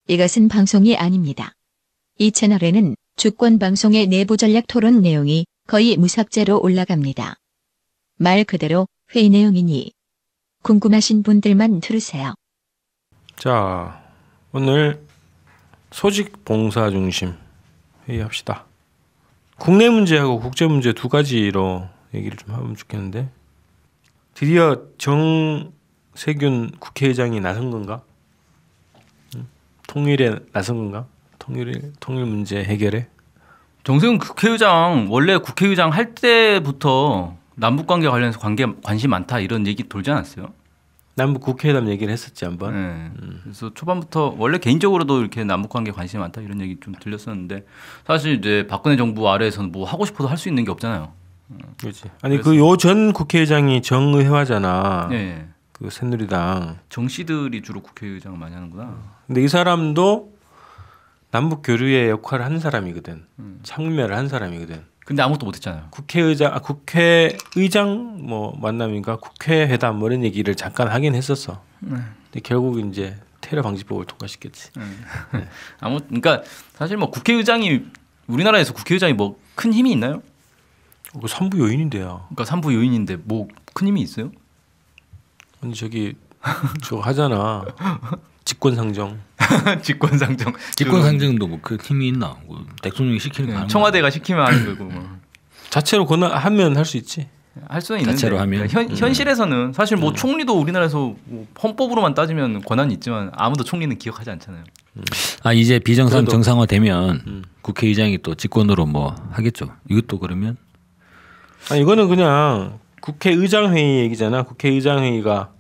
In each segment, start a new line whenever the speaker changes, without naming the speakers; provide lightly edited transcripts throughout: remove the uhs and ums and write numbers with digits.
이것은 방송이 아닙니다. 이 채널에는 주권 방송의 내부 전략 토론 내용이 거의 무삭제로 올라갑니다. 말 그대로 회의 내용이니 궁금하신 분들만 들으세요.
자, 오늘 소직 봉사 중심 회의합시다. 국내 문제하고 국제 문제 두 가지로 얘기를 좀 하면 좋겠는데, 드디어 정세균 국회의장이 나선 건가? 통일에 나선 건가? 통일 문제 해결에?
정세균 국회의장 원래 국회의장 할 때부터 남북 관계 관련해서 관심 많다 이런 얘기 돌지 않았어요?
남북 국회의담 얘기를 했었지 한번.
네. 그래서 초반부터 원래 개인적으로도 이렇게 남북 관계 관심이 많다 이런 얘기 좀 들렸었는데, 사실 이제 박근혜 정부 아래에서는 뭐 하고 싶어도 할 수 있는 게 없잖아요.
그렇지. 아니 그 요 전 국회의장이 정의회화잖아.
네.
그 새누리당
정 씨들이 주로 국회의장을 많이 하는구나.
근데 이 사람도 남북 교류의 역할을 한 사람이거든. 참여를 한 사람이거든.
근데 아무것도 못했잖아요.
국회의장 뭐 만남인가 국회회담 뭐 이런 얘기를 잠깐 하긴 했었어. 근데 결국 이제 테러 방지법을 통과시켰지.
네. 그러니까 사실 뭐 국회의장이 우리나라에서 국회의장이 뭐 큰 힘이 있나요?
그 삼부 요인인데요.
그러니까 삼부 요인인데 뭐 큰 힘이 있어요?
아니 저거 하잖아. 직권상정.
직권상정도 뭐 그 힘이 있나? 뭐 대통령이 시키는 거.
청와대가 시키면 하는 거고. 뭐.
자체로 하면 할 수 있지.
할 수는 있는데.
자체로 하면.
그러니까 현실에서는 사실 뭐 총리도 우리나라에서 뭐 헌법으로만 따지면 권한이 있지만 아무도 총리는 기억하지 않잖아요.
이제 비정상 정상화 되면 국회의장이 또 직권으로 뭐 하겠죠. 이것도 그러면.
이거는 그냥 국회의장회의 얘기잖아. 국회의장회의가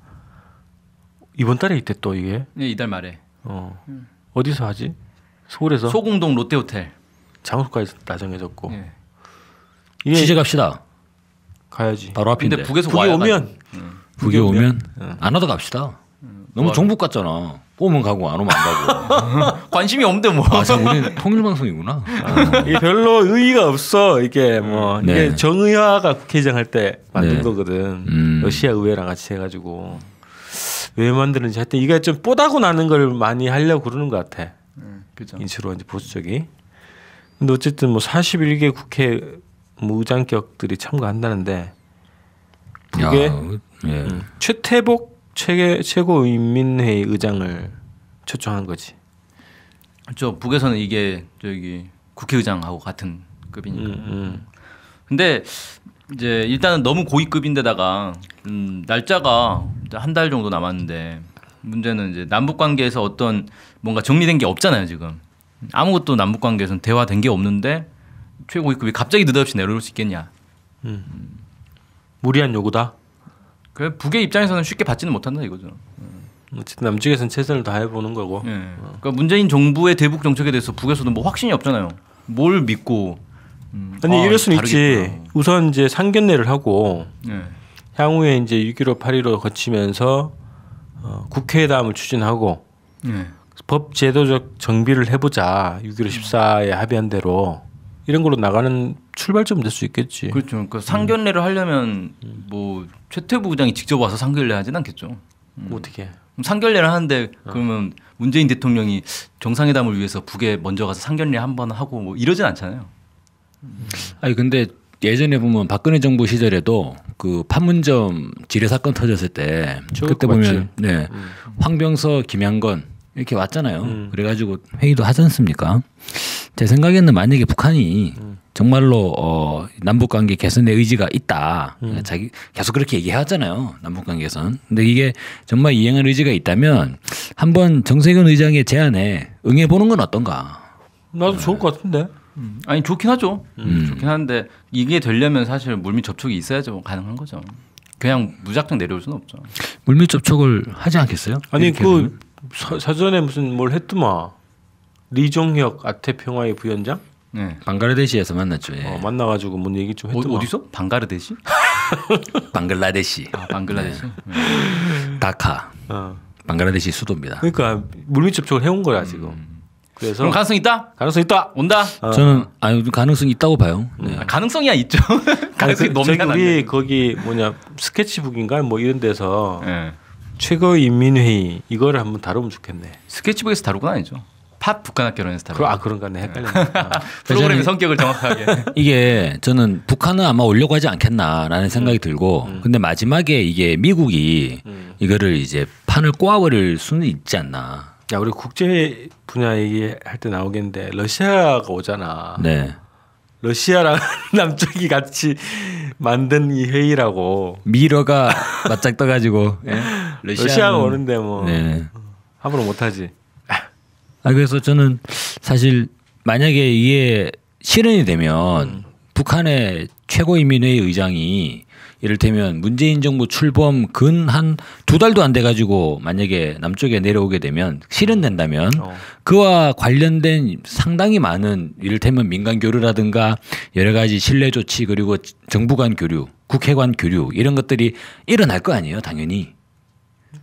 이번 달에 있대 또 이게.
네, 이달 말에.
어디서 하지? 서울에서.
소공동 롯데호텔.
장소까지 다 정해졌고.
네.
취재 갑시다.
가야지.
바로 앞인데.
근데 북에서
북에 오면.
북에 오면 안 하다 갑시다. 너무 정북 같잖아. 오면 가고 안 오면 안 가고.
관심이 없는데 뭐.
우리는 통일방송이구나.
이게 별로 의의가 없어. 이게 뭐
네.
이게 정의화가 국회의장 할 때 만든
네.
거거든. 러시아 의회랑 같이 해가지고 왜 만드는지 하여튼 이게 좀 뽀다고 나는 걸 많이 하려고 그러는 것 같아.
그죠.
인수로 이제 보수적이. 근데 어쨌든 뭐 41개 국회 의장격들이 참가한다는데 그게 최태복 최고인민회의 의장을 초청한 거지.
그렇죠. 북에서는 이게 저기 국회의장하고 같은 급이니까. 근데 이제 일단은 너무 고위급인데다가 날짜가 한 달 정도 남았는데, 문제는 이제 남북 관계에서 어떤 뭔가 정리된 게 없잖아요 지금. 아무것도 남북 관계에서는 대화된 게 없는데 최고위급이 갑자기 느닷없이 내려올 수 있겠냐.
무리한 요구다.
그래 북의 입장에서는 쉽게 받지는 못한다 이거죠.
어쨌든 남측에서는 최선을 다해보는 거고.
그러니까 문재인 정부의 대북 정책에 대해서 북에서도 뭐 확신이 없잖아요. 뭘 믿고.
아니 이럴 수는
다르겠구나.
있지. 우선 이제 상견례를 하고 향후에 이제 6.15, 8.15 거치면서 국회회담을 추진하고 법 제도적 정비를 해보자. 6.15, 14에 합의한 대로 이런 걸로 나가는 출발점 될 수 있겠지.
그렇죠. 그러니까 상견례를 하려면 뭐 최태부 의장이 직접 와서 상견례 하진 않겠죠.
어떻게?
상견례를 하는데 그러면 문재인 대통령이 정상회담을 위해서 북에 먼저 가서 상견례 한번 하고 뭐 이러진 않잖아요.
아니 근데 예전에 보면 박근혜 정부 시절에도 그 판문점 지뢰 사건 터졌을 때 그때 보면 황병서, 김양건 이렇게 왔잖아요. 그래가지고 회의도 하지 않습니까? 제 생각에는 만약에 북한이 정말로 남북 관계 개선의 의지가 있다. 자기 계속 그렇게 얘기하잖아요. 남북 관계 개선. 근데 이게 정말 이행할 의지가 있다면 한번 정세균 의장의 제안에 응해 보는 건 어떤가?
나도 좋을 것 같은데.
아니 좋긴 하죠. 좋긴 한데 이게 되려면 사실 물밑 접촉이 있어야죠. 가능한 거죠. 그냥 무작정 내려올 수는 없죠.
물밑 접촉을 하지 않겠어요?
아니 그 사전에 무슨 뭘 했더만. 리종혁 아태평화의 부위원장?
네.
방글라데시에서 만났죠. 예.
만나가지고 뭔 얘기 좀 했더만.
어디서? 방가르데시?
방글라데시.
방글라데시.
다카. 방글라데시 수도입니다.
그러니까 물밑 접촉을 해온 거야 지금. 그래서
그럼 가능성 있다?
가능성 있다.
온다?
저는 가능성이 있다고 봐요. 네.
가능성이야 있죠. 가능성이 너무
저기 우리 거기 스케치북인가 뭐 이런 데서 최고인민회의 이거를 한번 다루면 좋겠네.
스케치북에서 다룰 건 아니죠. 팟 북한학 결혼 스타일.
그런가 네 헷갈렸네.
프로그램의 성격을 정확하게.
이게 저는 북한은 아마 오려고 하지 않겠나라는 생각이 들고 근데 마지막에 이게 미국이 이거를 이제 판을 꼬아버릴 수는 있지 않나.
야 우리 국제 분야 얘기할 때 나오겠는데 러시아가 오잖아.
네.
러시아랑 남쪽이 같이 만든 이 회의라고.
미러가 맞짝 떠가지고 예?
러시아가 오는데 뭐
네.
함부로 못하지.
그래서 저는 사실 만약에 이게 실현이 되면 북한의 최고인민회의 의장이 이를테면 문재인 정부 출범 근 한 2달도 안 돼가지고 만약에 남쪽에 내려오게 되면 실현된다면 그와 관련된 상당히 많은 이를테면 민간 교류라든가 여러 가지 신뢰 조치 그리고 정부 간 교류, 국회 간 교류 이런 것들이 일어날 거 아니에요, 당연히.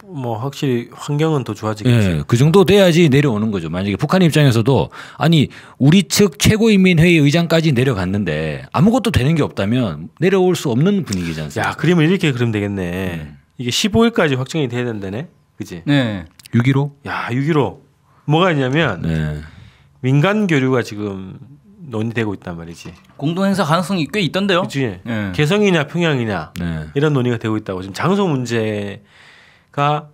뭐 확실히 환경은 더 좋아지겠지.
예, 그 정도 돼야지 내려오는 거죠. 만약에 북한 입장에서도 아니 우리 측 최고인민회의 의장까지 내려갔는데 아무것도 되는 게 없다면 내려올 수 없는 분위기지 않습니까?
야, 그러면 이렇게 그러면 되겠네. 이게 15일까지 확정이 돼야 된다네. 그지?
네.
6.15?
야, 6.15. 뭐가 있냐면
네.
민간 교류가 지금 논의되고 있단 말이지.
공동 행사 가능성이 꽤 있던데요.
그치?
네.
개성이냐 평양이냐
네.
이런 논의가 되고 있다고. 지금 장소 문제가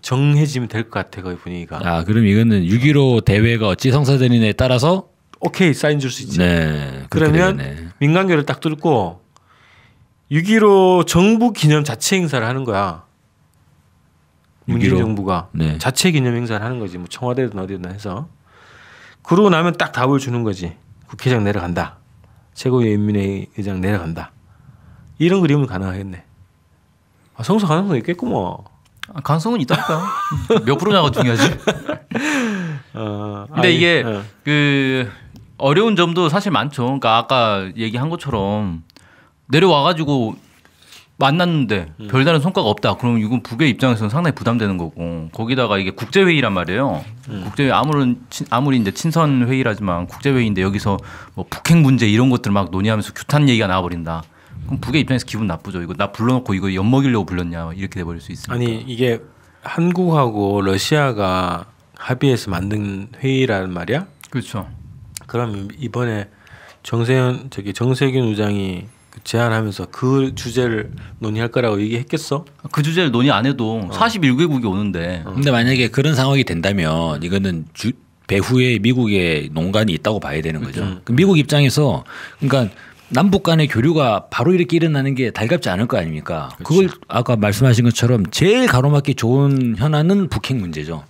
정해지면 될 것 같아, 거의 분위기가.
아, 그럼 이거는 6.15 대회가 어찌 성사되느냐에 따라서
오케이, 사인 줄 수 있지.
네.
그러면
되겠네.
민간교를 딱 뚫고 6.15 정부 기념 자체 행사를 하는 거야. 문재인
6.15?
정부가
네.
자체 기념 행사를 하는 거지. 뭐 청와대든 어디든 해서. 그러고 나면 딱 답을 주는 거지. 국회의장 내려간다. 최고인민회의 의장 내려간다. 이런 그림은 가능하겠네. 아, 성사 가능성이 있겠구먼.
가능성은 있다니까요. 몇 프로냐가 중요하지. 근데 이게 그 어려운 점도 사실 많죠. 그러니까 아까 얘기한 것처럼 내려와가지고 만났는데 별다른 성과가 없다. 그러면 이건 북의 입장에서는 상당히 부담되는 거고 거기다가 이게 국제회의란 말이에요. 국제회의 아무리 이제 친선 회의라지만 국제회의인데 여기서 뭐 북핵 문제 이런 것들 막 논의하면서 규탄 얘기가 나와버린다. 그럼 북의 입장에서 기분 나쁘죠. 이거 나 불러놓고 이거 엿먹이려고 불렀냐 이렇게 돼버릴 수 있으니까.
아니 이게 한국하고 러시아가 합의해서 만든 회의라는 말이야?
그렇죠.
그럼 이번에 정세균 의장이 제안하면서 그 주제를 논의할 거라고 얘기했겠어?
그 주제를 논의 안 해도 41개국이 오는데.
근데 만약에 그런 상황이 된다면 이거는 배후에 미국의 농간이 있다고 봐야 되는 거죠. 그 미국 입장에서 그러니까 남북 간의 교류가 바로 이렇게 일어나는 게 달갑지 않을 거 아닙니까? 그걸 아까 말씀하신 것처럼 제일 가로막기 좋은 현안은 북핵 문제죠.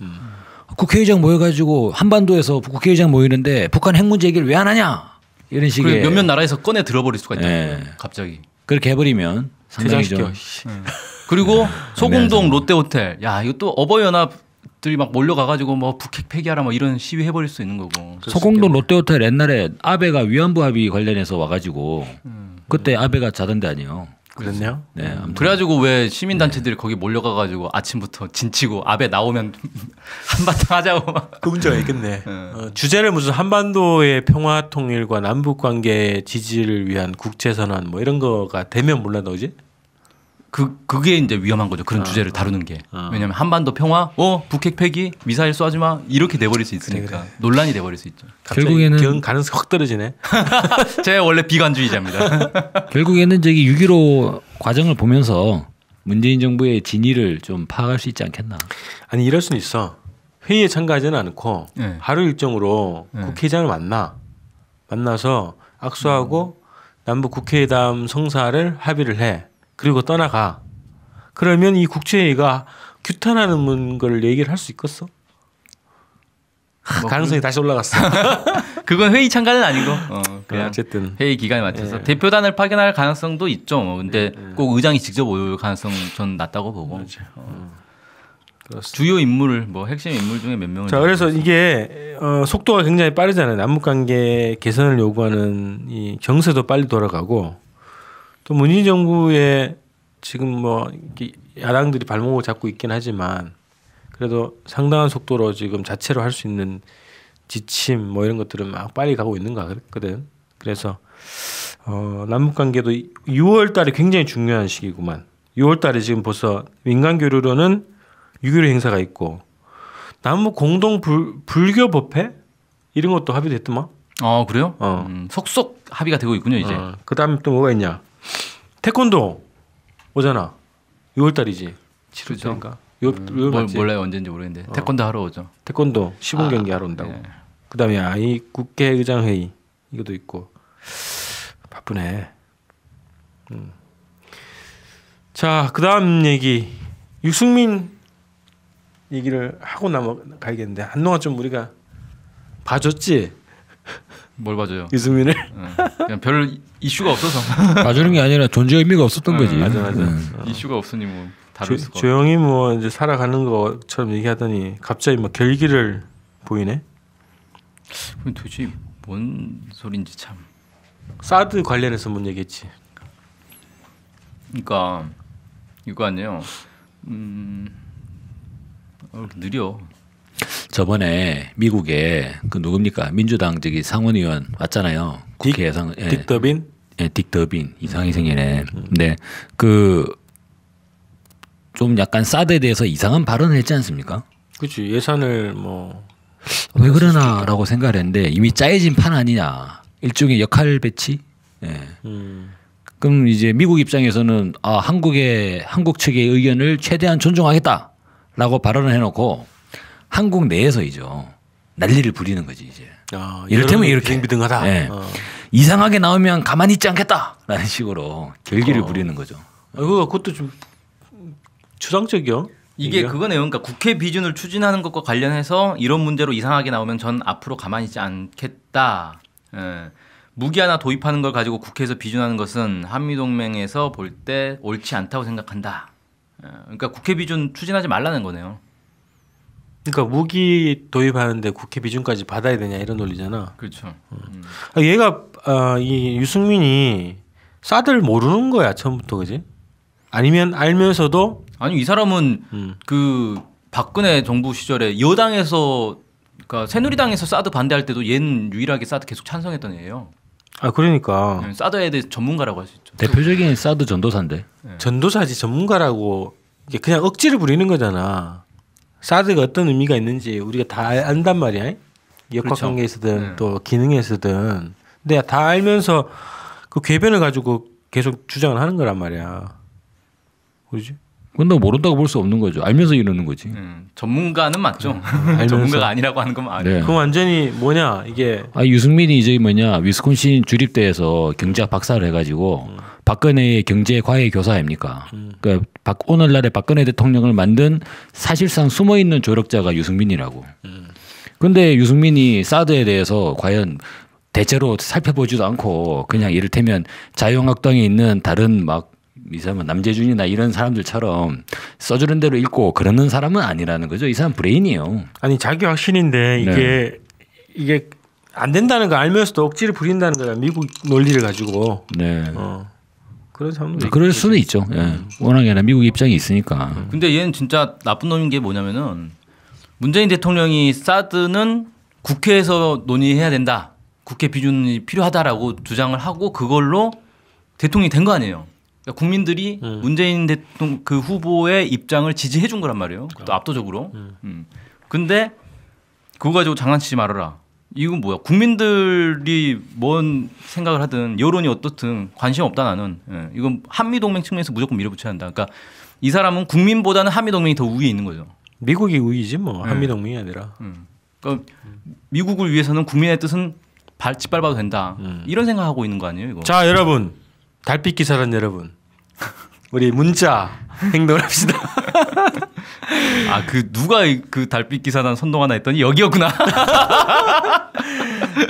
국회의장 모여가지고 한반도에서 국회의장 모이는데 북한 핵 문제 얘기를 왜 안 하냐? 이런 식의
몇몇 나라에서 꺼내 들어버릴 수가 있다.
네.
갑자기.
그렇게 해버리면 상당히 좀
그리고 소공동 롯데호텔. 야 이거 또 어버이연합들이 막 몰려가가지고 뭐 북핵 폐기하라 뭐 이런 시위 해버릴 수 있는 거고.
소공동 롯데호텔 옛날에 아베가 위안부 합의 관련해서 와가지고 그때 아베가 자던 데 아니에요.
그랬네요.
네, 아무튼
그래가지고 왜 시민단체들이 거기 몰려가가지고 아침부터 진치고 아베 나오면 한바탕 하자고 막.
그 문제가 있겠네. 주제를 무슨 한반도의 평화 통일과 남북 관계 지지를 위한 국제선언 뭐 이런 거가 되면 몰라 너지?
그게 이제 위험한 거죠. 그런 주제를 다루는 게. 왜냐하면 한반도 평화, 북핵 폐기, 미사일 쏘지 마 이렇게 돼버릴 수 있으니까
그래.
논란이 돼버릴 수 있죠.
결국에는
가능성 확 떨어지네.
제가 원래 비관주의자입니다.
결국에는 저기 6.15 과정을 보면서 문재인 정부의 진위를 좀 파악할 수 있지 않겠나.
아니 이럴 수는 있어. 회의에 참가하지는 않고
네.
하루 일정으로 국회의장을 만나서 악수하고 남북 국회의담 성사를 합의를 해. 그리고 떠나가. 그러면 이 국제회의가 규탄하는 걸 얘기를 할 수 있겠어? 가능성이 다시 올라갔어.
그건 회의 참가는 아니고 그냥
어쨌든
회의 기간에 맞춰서 대표단을 파견할 가능성도 있죠. 근데 꼭 의장이 직접 올 가능성 전 낮다고 보고. 주요 인물 뭐 핵심 인물 중에 몇 명을.
자, 그래서 이게 속도가 굉장히 빠르잖아요. 남북관계 개선을 요구하는 이 정세도 빨리 돌아가고 또 문재인 정부의 지금 뭐 이렇게 야당들이 발목을 잡고 있긴 하지만 그래도 상당한 속도로 지금 자체로 할 수 있는 지침 뭐 이런 것들은 막 빨리 가고 있는 거 같거든. 그래서 남북관계도 6월달에 굉장히 중요한 시기구만. 6월달에 지금 벌써 민간 교류로는 6.15 행사가 있고 남북 공동 불교 법회 이런 것도 합의됐더만.
그래요? 속속 합의가 되고 있군요 이제.
그다음에 또 뭐가 있냐? 태권도 오잖아. 6월달이지. 7월인가? 6월 맞지?
몰라요 언제인지 모르겠는데 태권도 하러 오죠.
태권도 시범 경기 하러 온다고. 네. 그다음에 국회의장 회의 이것도 있고 바쁘네. 자, 그다음 얘기 유승민 얘기를 하고 넘어가야겠는데 한동안 좀 우리가 봐줬지.
뭘 봐줘요?
유승민을
그냥 별 이슈가 없어서
봐주는 게 아니라 존재 의미가 없었던 거지.
맞아.
이슈가 없으니 뭐 다룰 수가.
조용히 뭐 이제 살아가는 것처럼 얘기하더니 갑자기 막 결기를 보이네.
도대체 뭔 소린지 참.
사드 관련해서 뭔 얘기했지.
그러니까 이거 아니에요. 느려.
저번에 미국에 그 누굽니까 민주당 저기 상원의원 왔잖아요. 국회 예상.
딕 더빈.
예, 딕 더빈 이상하게 생기네. 근데 그 좀 약간 사드에 대해서 이상한 발언을 했지 않습니까?
그렇지. 예산을 뭐
왜 그러나라고 생각을 했는데 이미 짜여진 판 아니냐. 일종의 역할 배치. 예. 그럼 이제 미국 입장에서는 한국 측의 의견을 최대한 존중하겠다라고 발언을 해놓고 한국 내에서이죠 난리를 부리는 거지 이제. 이를테면 이렇게
비등하다.
네. 이상하게 나오면 가만히 있지 않겠다라는 식으로 결기를 부리는 거죠.
그것도 좀 추상적이요.
이게 그거네요. 그러니까 국회 비준을 추진하는 것과 관련해서 이런 문제로 이상하게 나오면 전 앞으로 가만히 있지 않겠다. 무기 하나 도입하는 걸 가지고 국회에서 비준하는 것은 한미동맹에서 볼 때 옳지 않다고 생각한다. 그러니까 국회 비준 추진하지 말라는 거네요.
그러니까 무기 도입하는데 국회 비준까지 받아야 되냐 이런 논리잖아.
그렇죠.
얘가 이 유승민이 사드를 모르는 거야 처음부터 그지? 아니면 알면서도
아니 이 사람은 그 박근혜 정부 시절에 여당에서 그러니까 새누리당에서 사드 반대할 때도 얘는 유일하게 사드 계속 찬성했던 애예요.
그러니까
사드에 대해 전문가라고 할 수 있죠.
대표적인 사드 전도사인데.
전도사지 전문가라고 이게 그냥 억지를 부리는 거잖아. 사드가 어떤 의미가 있는지 우리가 다 안단 말이야. 역학관계에서든 그렇죠. 또 기능에서든. 근데 다 알면서 그 궤변을 가지고 계속 주장을 하는 거란 말이야. 그렇지?
근데 모른다고 볼 수 없는 거죠. 알면서 이러는 거지.
전문가는 맞죠. 전문가가 아니라고 하는 건 아니에요.
네. 그럼 완전히 뭐냐 이게.
유승민이 이제 위스콘신 주립대에서 경제학 박사를 해가지고 박근혜의 경제 과외 교사 아닙니까? 그러니까 오늘날의 박근혜 대통령을 만든 사실상 숨어 있는 조력자가 유승민이라고. 근데 유승민이 사드에 대해서 과연 대체로 살펴보지도 않고 그냥 이를테면 자유한국당에 있는 다른 이 사람은 남재준이나 이런 사람들처럼 써주는 대로 읽고 그러는 사람은 아니라는 거죠. 이 사람 브레인이에요.
아니 자기 확신인데 이게 안 된다는 거 알면서도 억지를 부린다는 거야. 미국 논리를 가지고.
네.
그런 사람도
그럴 수는 있죠. 워낙에 미국 입장이 있으니까.
근데 얘는 진짜 나쁜 놈인 게 뭐냐면은 문재인 대통령이 사드는 국회에서 논의해야 된다. 국회 비준이 필요하다라고 주장을 하고 그걸로 대통령이 된 거 아니에요. 그러니까 국민들이 문재인 대통령 그 후보의 입장을 지지해 준 거란 말이에요. 또 압도적으로. 근데 그거 가지고 장난치지 말아라. 이건 뭐야? 국민들이 뭔 생각을 하든 여론이 어떻든 관심 없다 나는. 이건 한미 동맹 측면에서 무조건 밀어붙여야 한다. 그러니까 이 사람은 국민보다는 한미 동맹이 더 우위에 있는 거죠.
미국이 우위지 뭐 한미 동맹이 아니라.
그러니까 미국을 위해서는 국민의 뜻은 짓밟아도 된다. 이런 생각하고 있는 거 아니에요? 이거.
자 여러분. 달빛 기사란 여러분, 우리 문자 행동합시다.
누가 그 달빛 기사단 선동하나 했더니 여기였구나.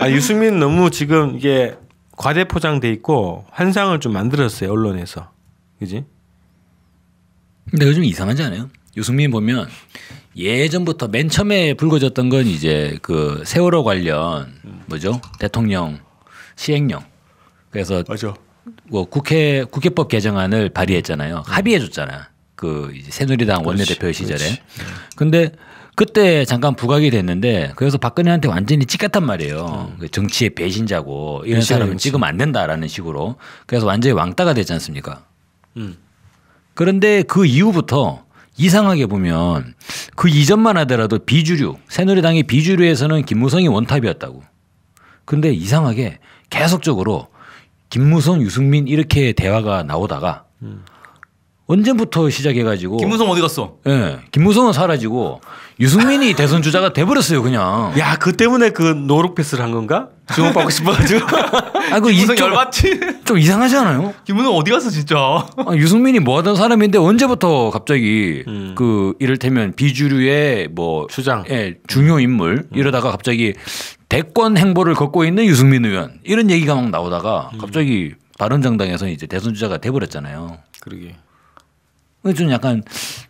유승민 너무 지금 이게 과대 포장돼 있고 환상을 좀 만들었어요 언론에서, 그지?
근데 요즘 이상하지 않아요? 유승민 보면 예전부터 맨 처음에 불거졌던 건 이제 그 세월호 관련 대통령 시행령. 그래서
맞아.
국회법 개정안을 발의했잖아요. 합의해줬잖아. 이제 새누리당 원내대표 시절에. 근데 그때 잠깐 부각이 됐는데 그래서 박근혜한테 완전히 찍혔단 말이에요. 정치의 배신자고 이런 사람은 찍으면 안 된다라는 식으로. 그래서 완전히 왕따가 됐지 않습니까? 그런데 그 이후부터 이상하게 보면 그 이전만 하더라도 비주류 새누리당의 비주류에서는 김무성이 원탑이었다고. 근데 이상하게 계속적으로 김무성, 유승민 이렇게 대화가 나오다가 언제부터 시작해가지고
김무성 어디 갔어?
예, 네, 김무성은 사라지고 유승민이 대선 주자가 돼버렸어요 그냥.
야, 그 때문에 그 노룩 패스를 한 건가? 주목받고 싶어가지고.
아, 그
김무성 열받지?
좀 이상하지 않아요?
김무성 어디 갔어 진짜?
아, 유승민이 뭐 하던 사람인데 언제부터 갑자기 그 이를테면 비주류의 뭐
수장,
예, 중요 인물 이러다가 갑자기 대권 행보를 걷고 있는 유승민 의원 이런 얘기가 막 나오다가 갑자기 바른정당에서 이제 대선 주자가 돼버렸잖아요.
그러게.
좀 약간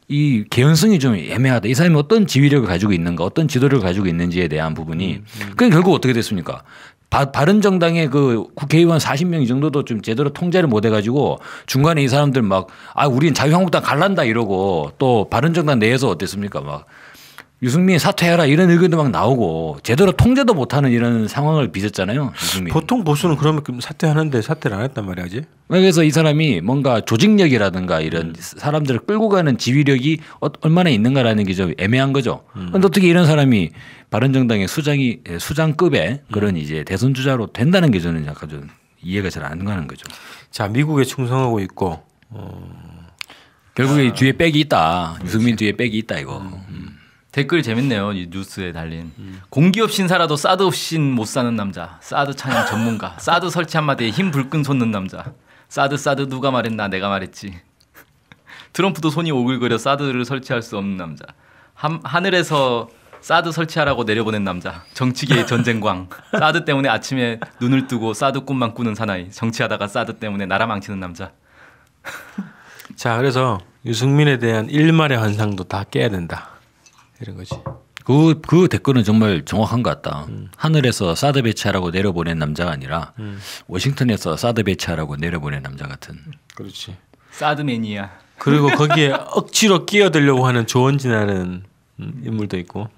이 개연성이 좀 애매하다. 이 사람이 어떤 지휘력을 가지고 있는가, 어떤 지도력을 가지고 있는지에 대한 부분이. 그럼 결국 어떻게 됐습니까? 바른정당의 그 국회의원 40명 이 정도도 좀 제대로 통제를 못 해가지고 중간에 이 사람들 막 우린 자유한국당 갈란다 이러고 또 바른정당 내에서 어땠습니까? 막 유승민 사퇴해라 이런 의견도 막 나오고 제대로 통제도 못하는 이런 상황을 빚었잖아요. 유승민.
보통 보수는 그러면 사퇴하는데 사퇴를 안 했단 말이야지.
그래서 이 사람이 뭔가 조직력이라든가 이런 사람들을 끌고 가는 지휘력이 얼마나 있는가라는 게 좀 애매한 거죠. 그런데 어떻게 이런 사람이 바른정당의 수장급의 그런 이제 대선 주자로 된다는 게 저는 약간 좀 이해가 잘 안 가는 거죠.
자, 미국에 충성하고 있고
결국에 뒤에 백이 있다. 유승민 뒤에 백이 있다 이거.
댓글 재밌네요. 이 뉴스에 달린 공기업 신사라도 사드 없인 못 사는 남자, 사드 찬양 전문가, 사드 설치 한마디에 힘 불끈 솟는 남자, 사드 누가 말했나 내가 말했지. 트럼프도 손이 오글거려 사드를 설치할 수 없는 남자, 하늘에서 사드 설치하라고 내려보낸 남자, 정치계의 전쟁광, 사드 때문에 아침에 눈을 뜨고 사드 꿈만 꾸는 사나이, 정치하다가 사드 때문에 나라 망치는 남자.
자, 그래서 유승민에 대한 일말의 환상도 다 깨야 된다. 이런 거지.
그 댓글은 정말 정확한 것 같다. 하늘에서 사드 배치하라고 내려보낸 남자가 아니라 워싱턴에서 사드 배치하라고 내려보낸 남자 같은.
그렇지.
사드 매니아.
그리고 거기에 억지로 끼어들려고 하는 조원진이라는 인물도 있고.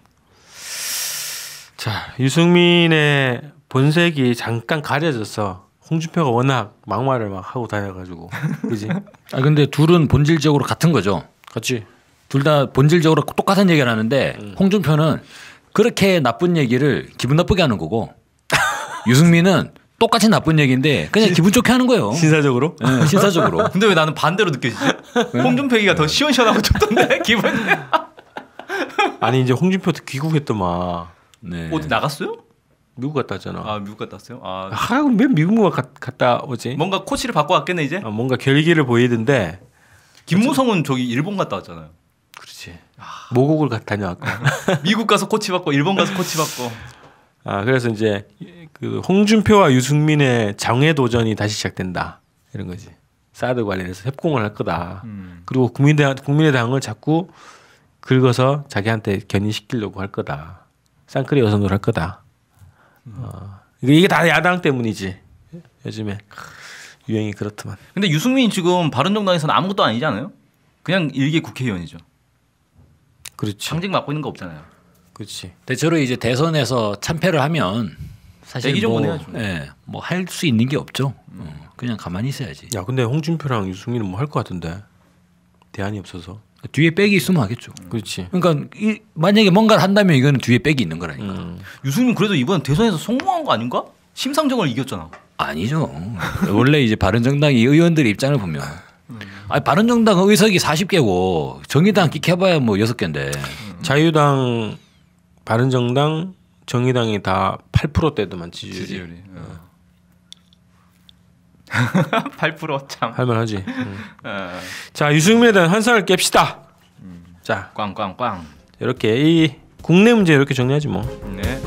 자, 유승민의 본색이 잠깐 가려져서 홍준표가 워낙 막말을 막 하고 다녀가지고, 그지?
근데 둘은 본질적으로 같은 거죠.
같지.
둘 다 본질적으로 똑같은 얘기를 하는데 홍준표는 그렇게 나쁜 얘기를 기분 나쁘게 하는 거고 유승민은 똑같이 나쁜 얘기인데 그냥 기분 좋게 하는 거예요.
신사적으로?
네, 신사적으로.
근데 왜 나는 반대로 느껴지지? 홍준표 얘기가 더 시원시원하고 좋던데 기분이.
아니 이제 홍준표도 귀국했더만.
네.
어디 나갔어요?
미국 갔다 왔잖아.
아 미국 갔다 왔어요?
왜 미국만 갔다 오지?
뭔가 코치를 바꿔 왔겠네 이제?
뭔가 결기를 보이던데.
김무성은 저기 일본 갔다 왔잖아요.
그렇지. 모국을 다녀왔고.
미국 가서 코치 받고 일본 가서 코치 받고.
그래서 이제 그 홍준표와 유승민의 장외 도전이 다시 시작된다 이런 거지. 사드 관련해서 협공을 할 거다. 그리고 국민의당을 자꾸 긁어서 자기한테 견인시키려고 할 거다. 쌍끌이 여선으로 할 거다. 이게 다 야당 때문이지. 요즘에 유행이 그렇더만.
근데 유승민이 지금 바른정당에서는 아무것도 아니잖아요. 그냥 일개 국회의원이죠.
그렇지.
상징 맡고 있는 거 없잖아요.
그렇지.
대체로 이제 대선에서 참패를 하면 사실 뭐 할 수 있는 게 없죠. 그냥 가만히 있어야지.
야, 근데 홍준표랑 유승민은 뭐 할 것 같은데 대안이 없어서.
뒤에 백이 있으면 하겠죠.
그렇지.
그러니까 만약에 뭔가를 한다면 이거는 뒤에 백이 있는 거라니까.
유승민 그래도 이번 대선에서 성공한 거 아닌가? 심상정을 이겼잖아.
아니죠. 원래 이제 바른정당이 의원들의 입장을 보면 바른정당 의석이 40개고 정의당 끽해봐야 뭐 6개인데
자유당, 바른정당, 정의당이 다 8%대도만 지지율이.
8% 참.
할만하지. 자, 유승민에 대한 환상을 깹시다. 자,
꽝꽝꽝.
이렇게 이 국내 문제 이렇게 정리하지 뭐.
네.